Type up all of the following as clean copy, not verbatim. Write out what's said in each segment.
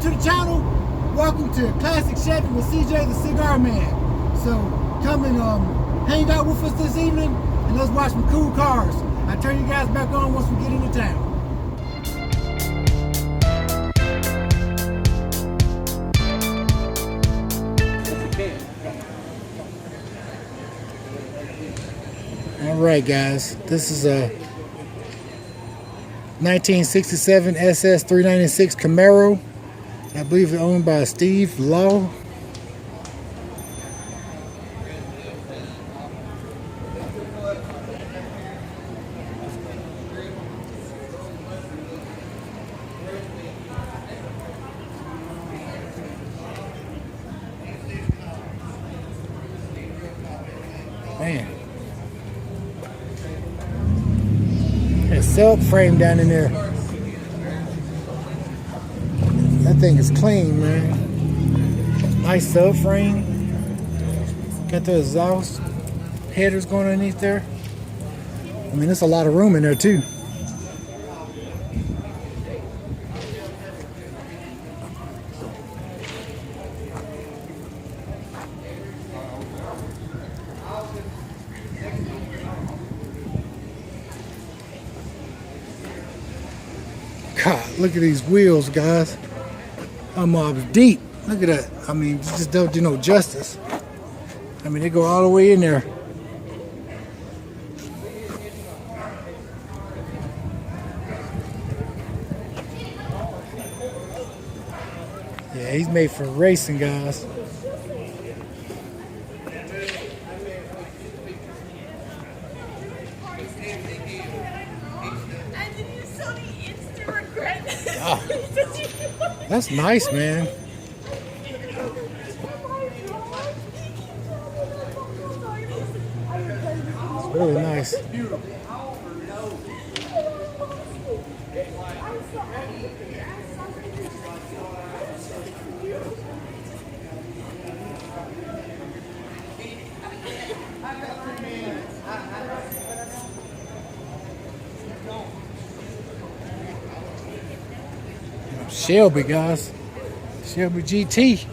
to the channel. Welcome to Classic Chevy with CJ the Cigar Man. So come and hang out with us this evening and let's watch some cool cars. I'll turn you guys back on once we get into town. All right, guys, this is a 1967 SS 396 Camaro. I believe it's owned by Steve Law. Man. Silk frame down in there. That thing is clean, man. Nice silk frame. Got the exhaust headers going underneath there. I mean, there's a lot of room in there too. God, look at these wheels, guys. I'm deep. Look at that. I mean, just don't do no justice. I mean, they go all the way in there. Yeah, he's made for racing, guys. Oh, that's nice, man. It's really nice. Shelby, guys. Shelby GT.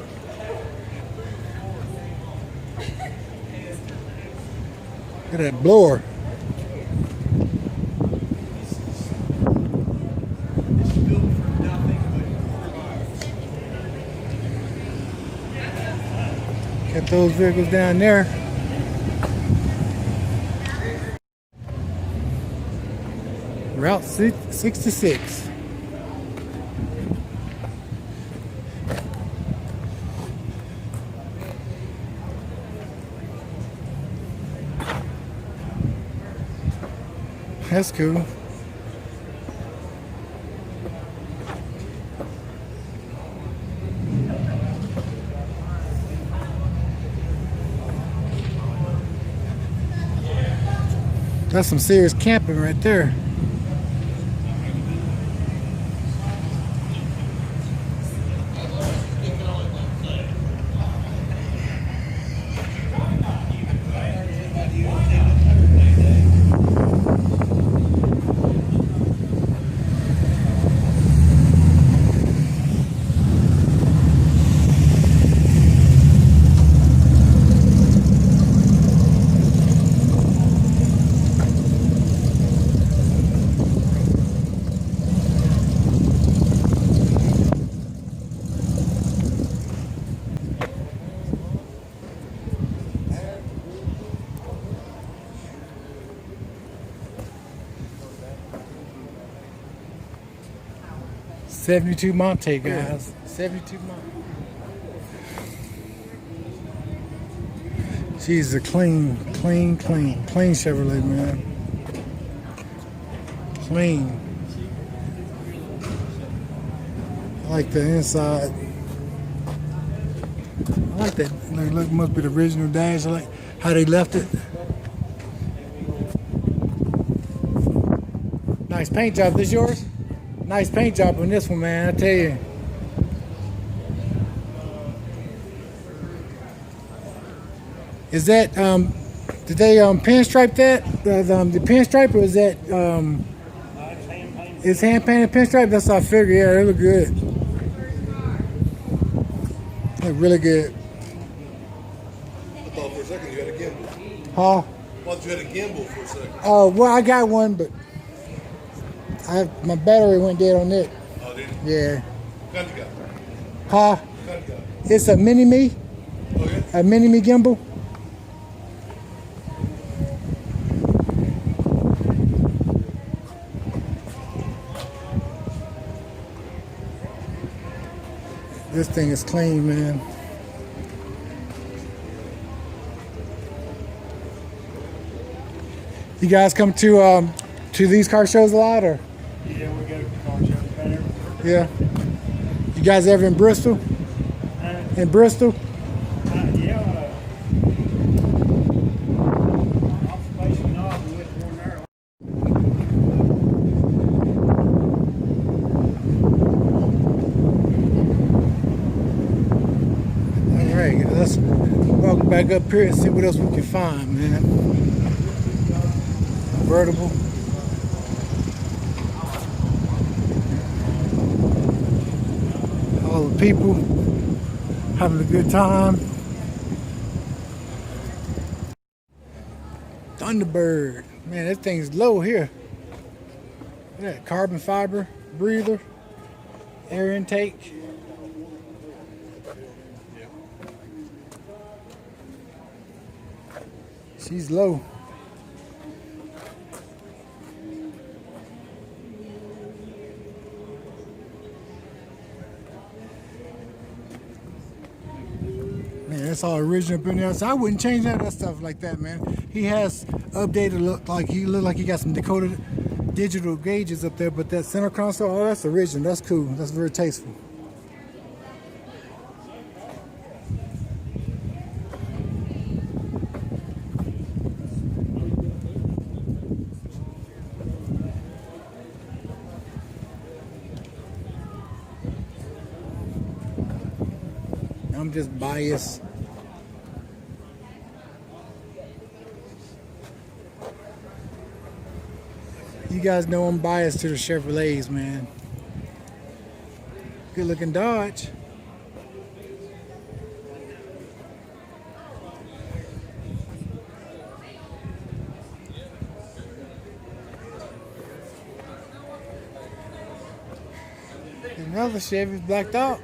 Look at that blower. Got those vehicles down there. Route 66. That's cool. That's some serious camping right there. '72 Monte, guys. '72 Monte. She's a clean Chevrolet, man. Clean. I like the inside. I like that. Look, must be the original dash. I like how they left it. Nice paint job. This yours? Nice paint job on this one, man, I tell you. Is that, did they pinstripe that? The pinstripe, or is that, it's hand painted pinstripe? That's how I figured, yeah, they look good. They're really good. I thought for a second you had a gimbal. Huh? I thought you had a gimbal for a second. Oh, well, I got one, but my battery went dead on it. Oh, did you? Yeah. What kind you got? Huh? What kind you got? It's a mini-me. Oh, yeah? A mini-me gimbal. This thing is clean, man. You guys come to these car shows a lot, or? Yeah, we go to car shows better. Yeah. You guys ever in Bristol? In Bristol? Yeah. Observation knob, we went to one there. All right, let's walk back up here and see what else we can find, man. Convertible. All the people having a good time. Thunderbird. Man, that thing's low here. Look at that carbon fiber breather, air intake. She's low. Man, that's all original up in there. So I wouldn't change that stuff like that, man. He has updated, look like he got some decoded digital gauges up there, but that center console, oh, that's original. That's cool. That's very tasteful. I'm just biased. You guys know I'm biased to the Chevrolets, man. Good looking Dodge. Another Chevy's blacked out.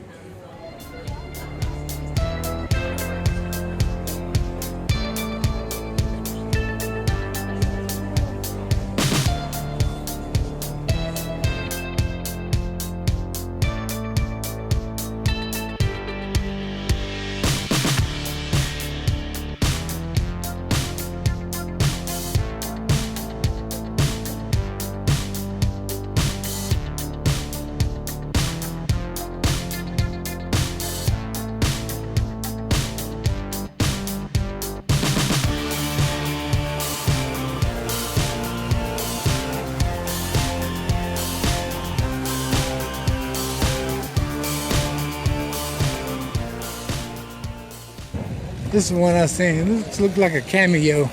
This is one I seen. This looks like a cameo.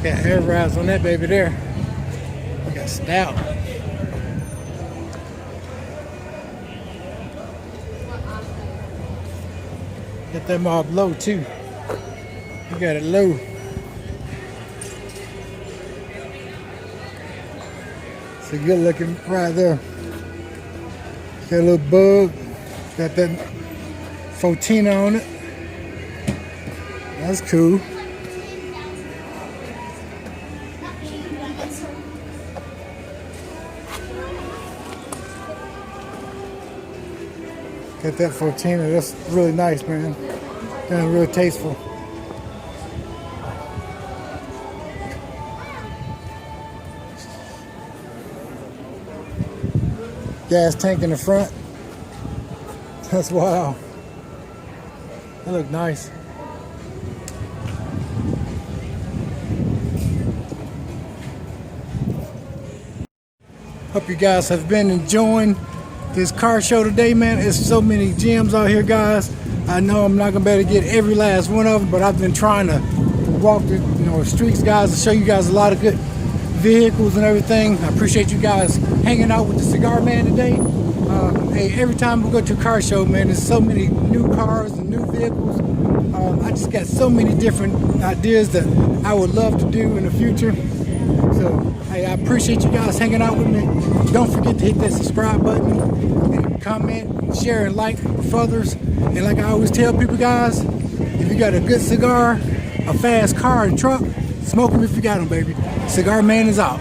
Got air wraps on that baby there. Got stout. Got that mob low too. You got it low. It's a good looking right there. Got a little bug. Got that Fotina on it. That's cool. Got that Fotina. That's really nice, man. And really tasteful. Gas tank in the front. That's wow. That look nice. Hope you guys have been enjoying this car show today, man. There's so many gems out here, guys. I know I'm not gonna be able to get every last one of them, but I've been trying to walk the streets, guys, to show you guys a lot of good vehicles and everything. I appreciate you guys hanging out with the Cigar Man today. Hey, every time we go to a car show, man, there's so many new cars and new vehicles. I just got so many different ideas that I would love to do in the future. So, hey, I appreciate you guys hanging out with me. Don't forget to hit that subscribe button and comment, share, and like for others. And like I always tell people, guys, if you got a good cigar, a fast car and truck, smoke them if you got them, baby. Cigar Man is out.